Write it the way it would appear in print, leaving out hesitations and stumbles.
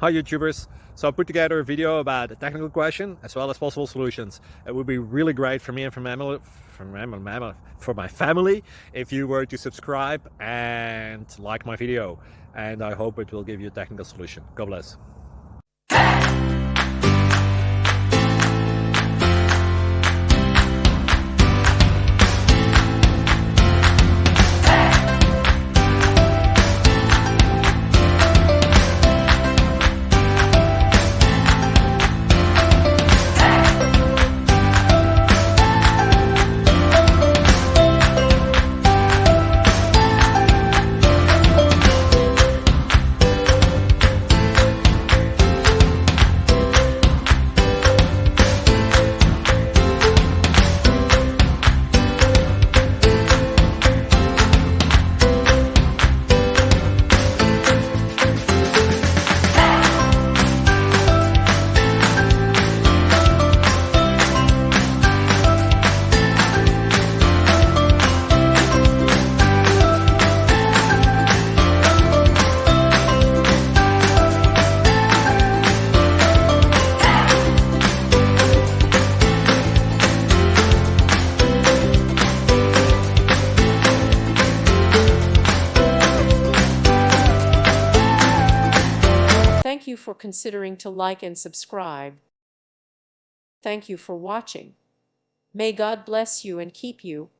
Hi YouTubers! So I put together a video about a technical question as well as possible solutions. It would be really great for me and for my family if you were to subscribe and like my video, and I hope it will give you a technical solution. God bless. Thank you for considering to like and subscribe. Thank you for watching. May God bless you and keep you.